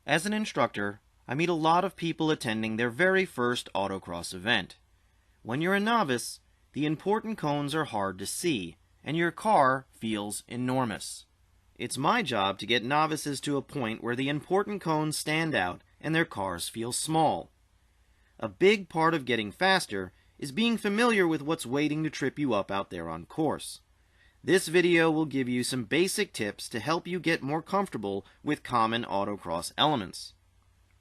As an instructor, I meet a lot of people attending their very first autocross event. When you're a novice, the important cones are hard to see, and your car feels enormous. It's my job to get novices to a point where the important cones stand out and their cars feel small. A big part of getting faster is being familiar with what's waiting to trip you up out there on course. This video will give you some basic tips to help you get more comfortable with common autocross elements: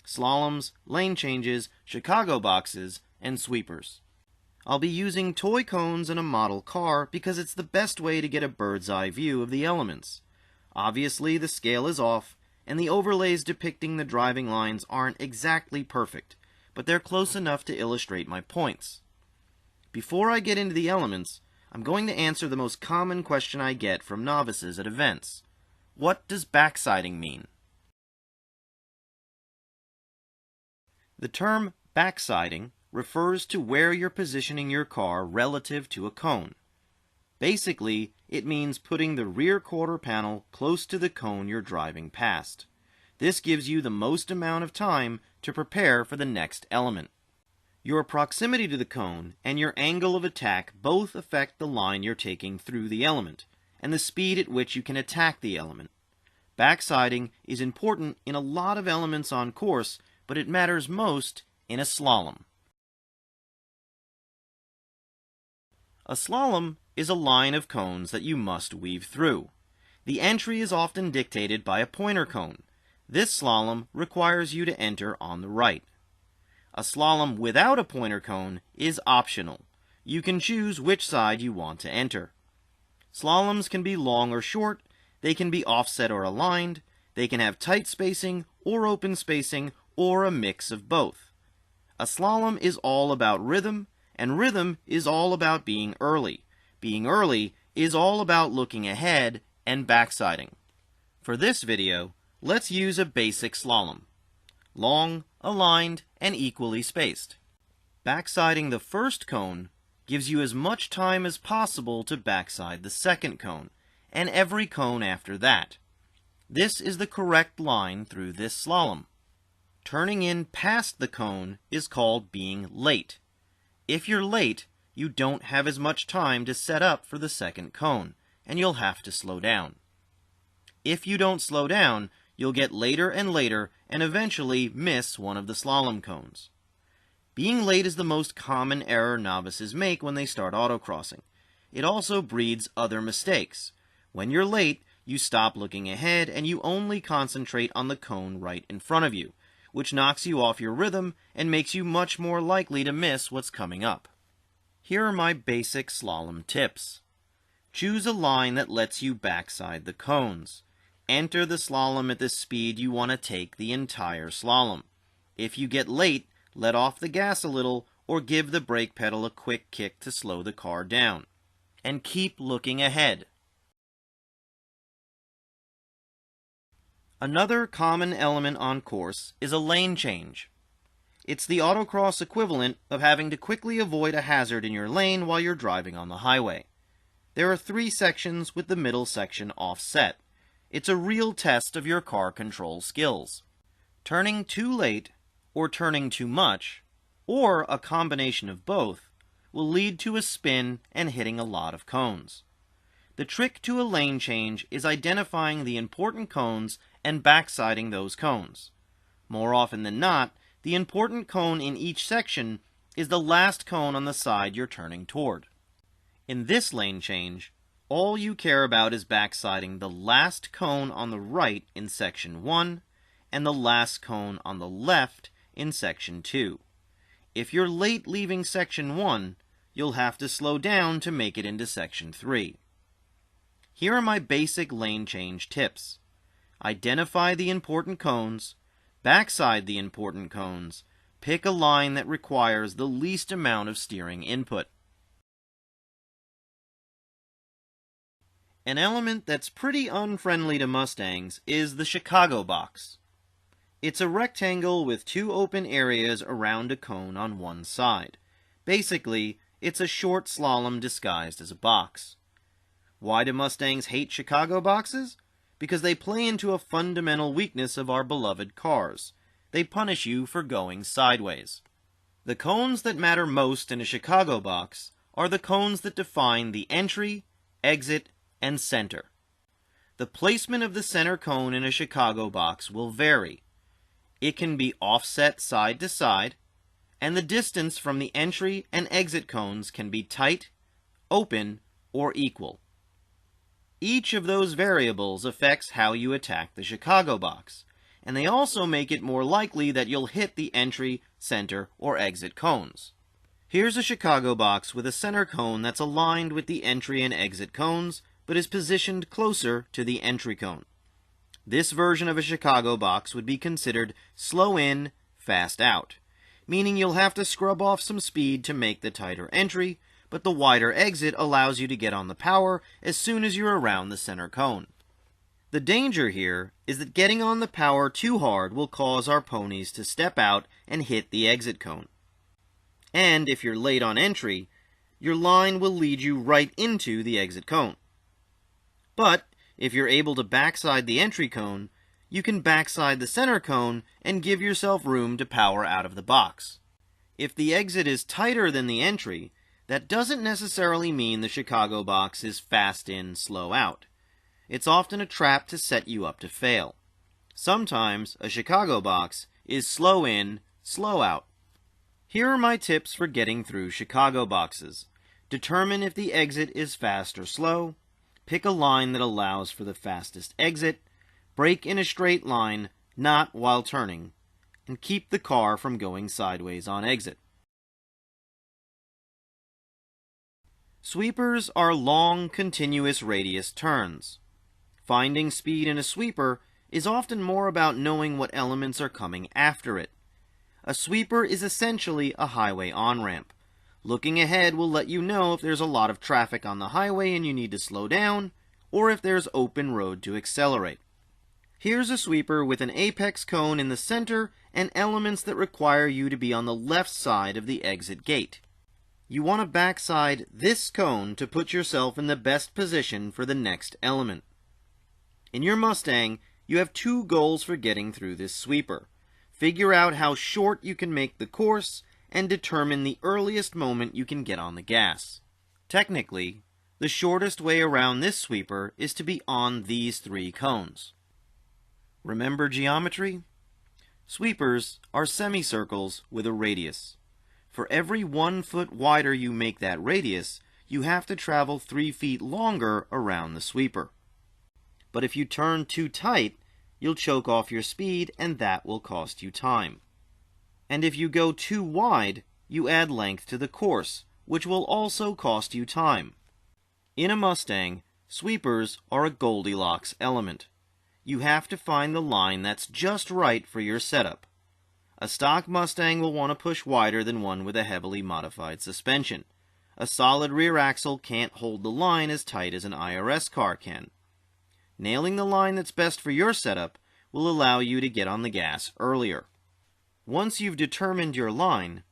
slaloms, lane changes, Chicago boxes, and sweepers. I'll be using toy cones and a model car because it's the best way to get a bird's eye view of the elements. Obviously, the scale is off, and the overlays depicting the driving lines aren't exactly perfect, but they're close enough to illustrate my points. Before I get into the elements, I'm going to answer the most common question I get from novices at events. What does backsiding mean? The term backsiding refers to where you're positioning your car relative to a cone. Basically, it means putting the rear quarter panel close to the cone you're driving past. This gives you the most amount of time to prepare for the next element. Your proximity to the cone and your angle of attack both affect the line you're taking through the element, and the speed at which you can attack the element. Backsiding is important in a lot of elements on course, but it matters most in a slalom. A slalom is a line of cones that you must weave through. The entry is often dictated by a pointer cone. This slalom requires you to enter on the right. A slalom without a pointer cone is optional. You can choose which side you want to enter. Slaloms can be long or short, they can be offset or aligned, they can have tight spacing or open spacing, or a mix of both. A slalom is all about rhythm, and rhythm is all about being early. Being early is all about looking ahead and backsiding. For this video, let's use a basic slalom: long, aligned, and equally spaced. Backsiding the first cone gives you as much time as possible to backside the second cone, and every cone after that. This is the correct line through this slalom. Turning in past the cone is called being late. If you're late, you don't have as much time to set up for the second cone, and you'll have to slow down. If you don't slow down, you'll get later and later and eventually miss one of the slalom cones. Being late is the most common error novices make when they start autocrossing. It also breeds other mistakes. When you're late, you stop looking ahead and you only concentrate on the cone right in front of you, which knocks you off your rhythm and makes you much more likely to miss what's coming up. Here are my basic slalom tips. Choose a line that lets you backside the cones. Enter the slalom at the speed you want to take the entire slalom. If you get late, let off the gas a little or give the brake pedal a quick kick to slow the car down. And keep looking ahead. Another common element on course is a lane change. It's the autocross equivalent of having to quickly avoid a hazard in your lane while you're driving on the highway. There are 3 sections with the middle section offset. It's a real test of your car control skills. Turning too late, or turning too much, or a combination of both, will lead to a spin and hitting a lot of cones. The trick to a lane change is identifying the important cones and backsiding those cones. More often than not, the important cone in each section is the last cone on the side you're turning toward. In this lane change, all you care about is backsiding the last cone on the right in section 1 and the last cone on the left in section 2. If you're late leaving section 1, you'll have to slow down to make it into section 3. Here are my basic lane change tips. Identify the important cones, backside the important cones, pick a line that requires the least amount of steering input. An element that's pretty unfriendly to Mustangs is the Chicago box. It's a rectangle with 2 open areas around a cone on one side. Basically, it's a short slalom disguised as a box. Why do Mustangs hate Chicago boxes? because they play into a fundamental weakness of our beloved cars. They punish you for going sideways. The cones that matter most in a Chicago box are the cones that define the entry, exit, and center. The placement of the center cone in a Chicago box will vary. It can be offset side to side, and the distance from the entry and exit cones can be tight, open, or equal. Each of those variables affects how you attack the Chicago box, and they also make it more likely that you'll hit the entry, center, or exit cones. Here's a Chicago box with a center cone that's aligned with the entry and exit cones, but is positioned closer to the entry cone. This version of a Chicago box would be considered slow in, fast out, meaning you'll have to scrub off some speed to make the tighter entry, but the wider exit allows you to get on the power as soon as you're around the center cone. The danger here is that getting on the power too hard will cause our ponies to step out and hit the exit cone. And if you're late on entry, your line will lead you right into the exit cone. But if you're able to backside the entry cone, you can backside the center cone and give yourself room to power out of the box. If the exit is tighter than the entry, that doesn't necessarily mean the Chicago box is fast in, slow out. It's often a trap to set you up to fail. Sometimes a Chicago box is slow in, slow out. Here are my tips for getting through Chicago boxes. Determine if the exit is fast or slow. Pick a line that allows for the fastest exit. Brake in a straight line, not while turning. And keep the car from going sideways on exit. Sweepers are long, continuous radius turns. Finding speed in a sweeper is often more about knowing what elements are coming after it. A sweeper is essentially a highway on-ramp. Looking ahead will let you know if there's a lot of traffic on the highway and you need to slow down, or if there's open road to accelerate. Here's a sweeper with an apex cone in the center and elements that require you to be on the left side of the exit gate. You want to backside this cone to put yourself in the best position for the next element. In your Mustang, you have two goals for getting through this sweeper. Figure out how short you can make the course, and determine the earliest moment you can get on the gas. Technically, the shortest way around this sweeper is to be on these three cones. Remember geometry? Sweepers are semicircles with a radius. For every 1 foot wider you make that radius, you have to travel 3 feet longer around the sweeper. But if you turn too tight, you'll choke off your speed and that will cost you time. And if you go too wide, you add length to the course, which will also cost you time. In a Mustang, sweepers are a Goldilocks element. You have to find the line that's just right for your setup. A stock Mustang will want to push wider than one with a heavily modified suspension. A solid rear axle can't hold the line as tight as an IRS car can. Nailing the line that's best for your setup will allow you to get on the gas earlier. Once you've determined your line,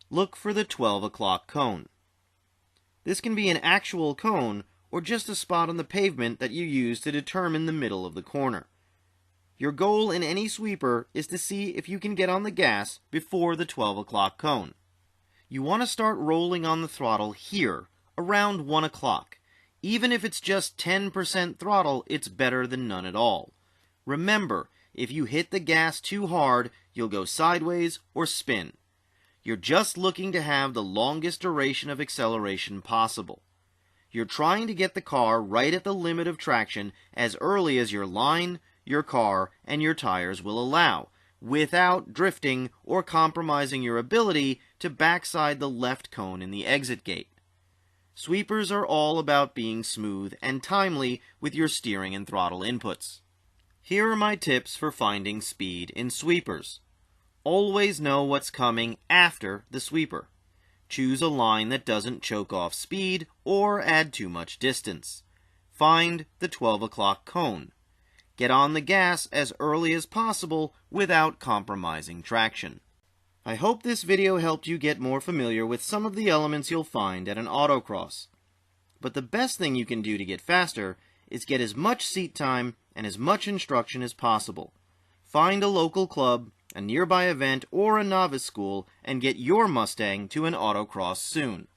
look for the 12 o'clock cone. This can be an actual cone or just a spot on the pavement that you use to determine the middle of the corner. Your goal in any sweeper is to see if you can get on the gas before the 12 o'clock cone. You want to start rolling on the throttle here, around 1 o'clock. Even if it's just 10% throttle, it's better than none at all. Remember, if you hit the gas too hard, you'll go sideways or spin. You're just looking to have the longest duration of acceleration possible. You're trying to get the car right at the limit of traction as early as your line, your car, and your tires will allow, without drifting or compromising your ability to backside the left cone in the exit gate. Sweepers are all about being smooth and timely with your steering and throttle inputs. Here are my tips for finding speed in sweepers. Always know what's coming after the sweeper. Choose a line that doesn't choke off speed or add too much distance. Find the 12 o'clock cone. Get on the gas as early as possible without compromising traction. I hope this video helped you get more familiar with some of the elements you'll find at an autocross. But the best thing you can do to get faster is get as much seat time and as much instruction as possible. Find a local club, a nearby event, or a novice school and get your Mustang to an autocross soon.